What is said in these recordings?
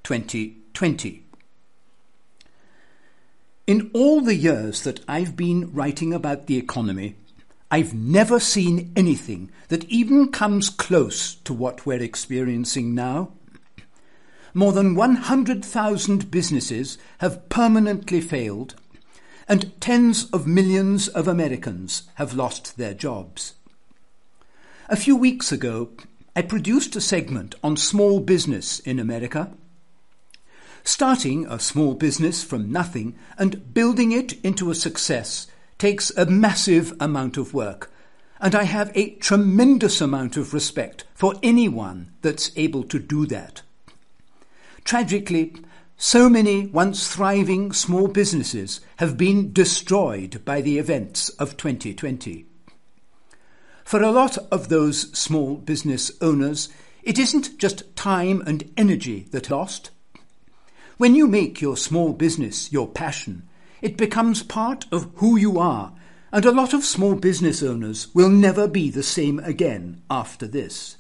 2020. In all the years that I've been writing about the economy, I've never seen anything that even comes close to what we're experiencing now. More than 100,000 businesses have permanently failed, and tens of millions of Americans have lost their jobs. A few weeks ago, I produced a segment on small business in America. Starting a small business from nothing and building it into a success takes a massive amount of work, and I have a tremendous amount of respect for anyone that's able to do that. Tragically, so many once thriving small businesses have been destroyed by the events of 2020. For a lot of those small business owners, it isn't just time and energy that are lost. When you make your small business your passion, it becomes part of who you are, and a lot of small business owners will never be the same again after this.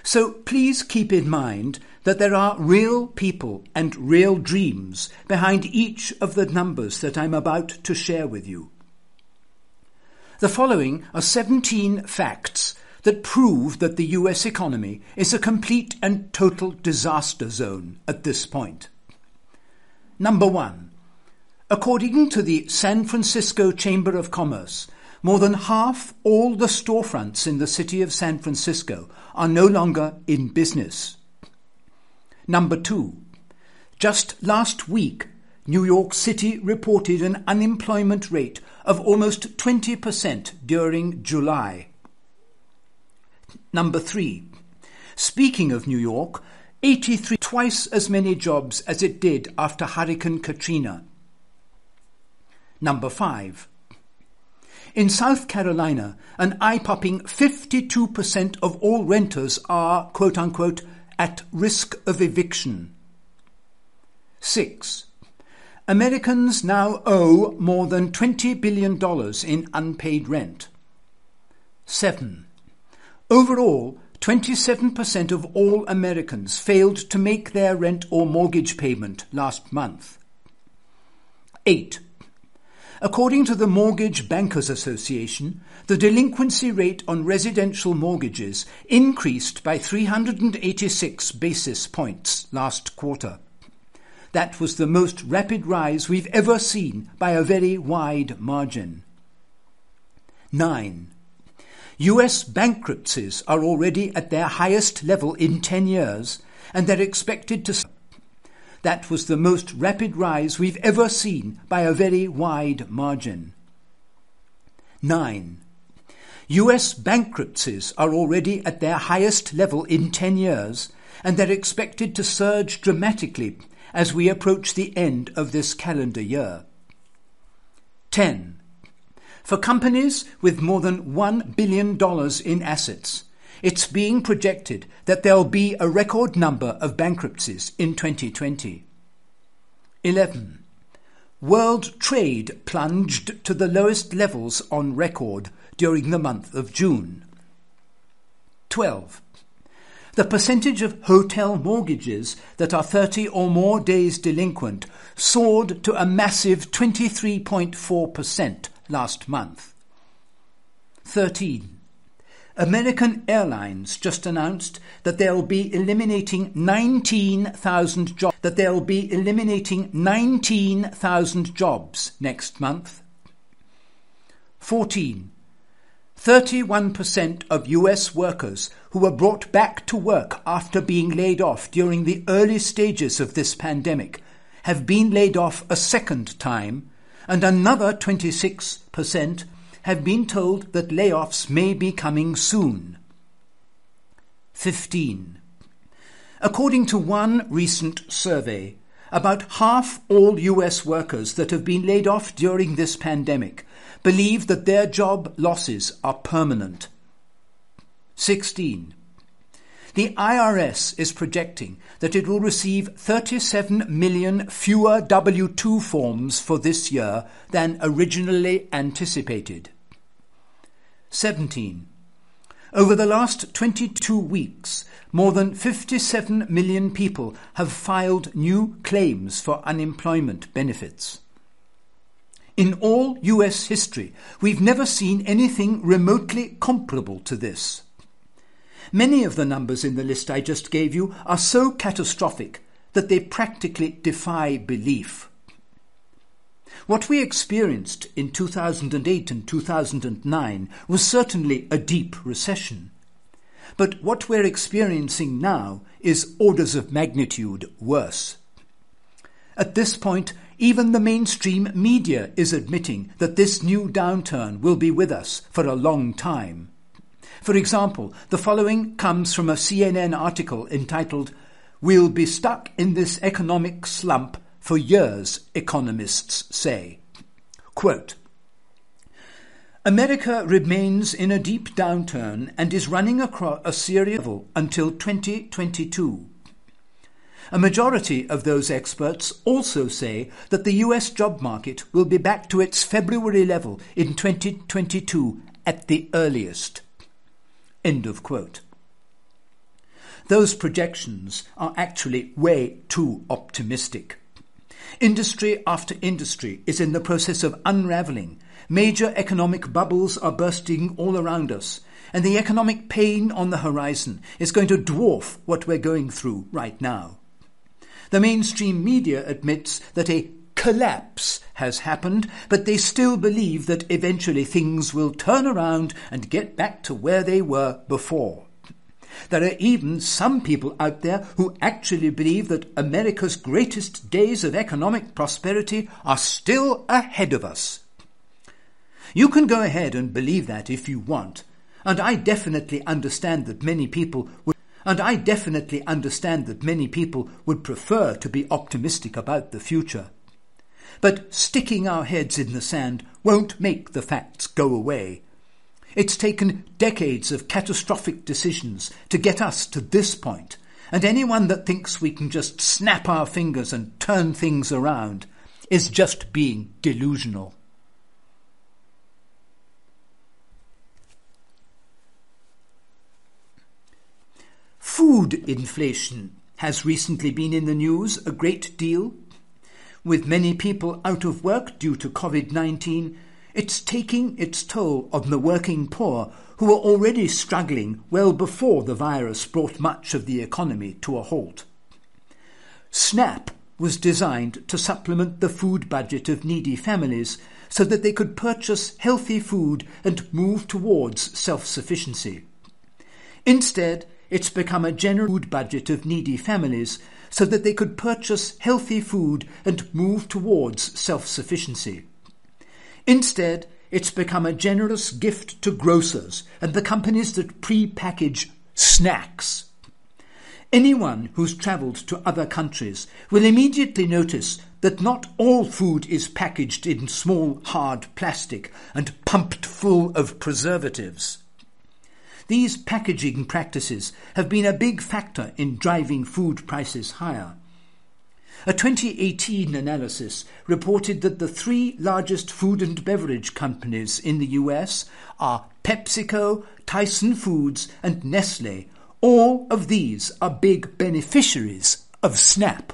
So please keep in mind that there are real people and real dreams behind each of the numbers that I'm about to share with you. The following are 17 facts that prove that the US economy is a complete and total disaster zone at this point. Number 1. According to the San Francisco Chamber of Commerce, more than half all the storefronts in the city of San Francisco are no longer in business. Number 2. Just last week, New York City reported an unemployment rate of almost 20% during July. Number 3. Speaking of New York, 83, twice as many jobs as it did after Hurricane Katrina. Number 5. In South Carolina, an eye-popping 52% of all renters are, quote-unquote, at risk of eviction. 6. Americans now owe more than $20 billion in unpaid rent. 7. Overall, 27% of all Americans failed to make their rent or mortgage payment last month. 8. According to the Mortgage Bankers Association, the delinquency rate on residential mortgages increased by 386 basis points last quarter. That was the most rapid rise we've ever seen by a very wide margin. 9. US bankruptcies are already at their highest level in 10 years, and they're expected to. That was the most rapid rise we've ever seen by a very wide margin. 9. US bankruptcies are already at their highest level in 10 years, and they're expected to surge dramatically as we approach the end of this calendar year. 10. For companies with more than $1 billion in assets, it's being projected that there'll be a record number of bankruptcies in 2020. 11. World trade plunged to the lowest levels on record during the month of June. 12. The percentage of hotel mortgages that are 30 or more days delinquent soared to a massive 23.4% last month. 13. American Airlines just announced that they'll be eliminating 19,000 jobs next month. 14. 31% of US workers who were brought back to work after being laid off during the early stages of this pandemic have been laid off a second time, and another 26% have been told that layoffs may be coming soon. 15. According to one recent survey, about half all US workers that have been laid off during this pandemic believe that their job losses are permanent. 16. The IRS is projecting that it will receive 37 million fewer W-2 forms for this year than originally anticipated. 17. Over the last 22 weeks, more than 57 million people have filed new claims for unemployment benefits. In all US history, we've never seen anything remotely comparable to this. Many of the numbers in the list I just gave you are so catastrophic that they practically defy belief. What we experienced in 2008 and 2009 was certainly a deep recession. But what we're experiencing now is orders of magnitude worse. At this point, even the mainstream media is admitting that this new downturn will be with us for a long time. For example, the following comes from a CNN article entitled, "We'll be stuck in this economic slump for years, economists say." Quote, "America remains in a deep downturn and is running across a serious level until 2022. A majority of those experts also say that the US job market will be back to its February level in 2022 at the earliest." End of quote. Those projections are actually way too optimistic. Industry after industry is in the process of unravelling. Major economic bubbles are bursting all around us, and the economic pain on the horizon is going to dwarf what we're going through right now. The mainstream media admits that a collapse has happened, but they still believe that eventually things will turn around and get back to where they were before. There are even some people out there who actually believe that America's greatest days of economic prosperity are still ahead of us. You can go ahead and believe that if you want, and I definitely understand that many people would prefer to be optimistic about the future. But sticking our heads in the sand won't make the facts go away. It's taken decades of catastrophic decisions to get us to this point, and anyone that thinks we can just snap our fingers and turn things around is just being delusional. Food inflation has recently been in the news a great deal. With many people out of work due to COVID-19, it's taking its toll on the working poor who were already struggling well before the virus brought much of the economy to a halt. SNAP was designed to supplement the food budget of needy families so that they could purchase healthy food and move towards self-sufficiency. Instead, it's become a general food budget of needy families so that they could purchase healthy food and move towards self-sufficiency. Instead, it's become a generous gift to grocers and the companies that pre-package snacks. Anyone who's travelled to other countries will immediately notice that not all food is packaged in small, hard plastic and pumped full of preservatives. These packaging practices have been a big factor in driving food prices higher. A 2018 analysis reported that the 3 largest food and beverage companies in the US are Pepsico, Tyson Foods and Nestle. All of these are big beneficiaries of SNAP.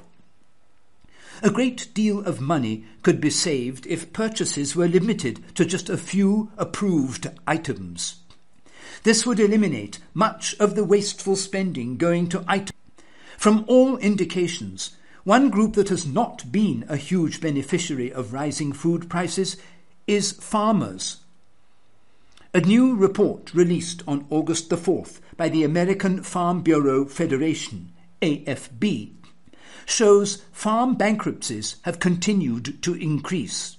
A great deal of money could be saved if purchases were limited to just a few approved items. This would eliminate much of the wasteful spending going to items. From all indications, one group that has not been a huge beneficiary of rising food prices is farmers. A new report released on August the 4th by the American Farm Bureau Federation, AFB, shows farm bankruptcies have continued to increase.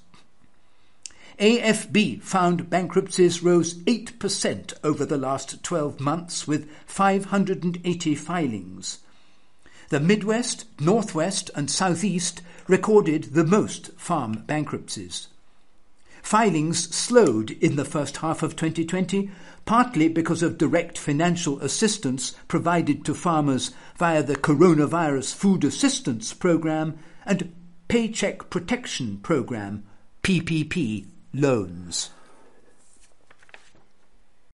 AFB found bankruptcies rose 8% over the last 12 months with 580 filings. The Midwest, Northwest and Southeast recorded the most farm bankruptcies. Filings slowed in the first half of 2020, partly because of direct financial assistance provided to farmers via the Coronavirus Food Assistance Program and Paycheck Protection Program, PPP, loans.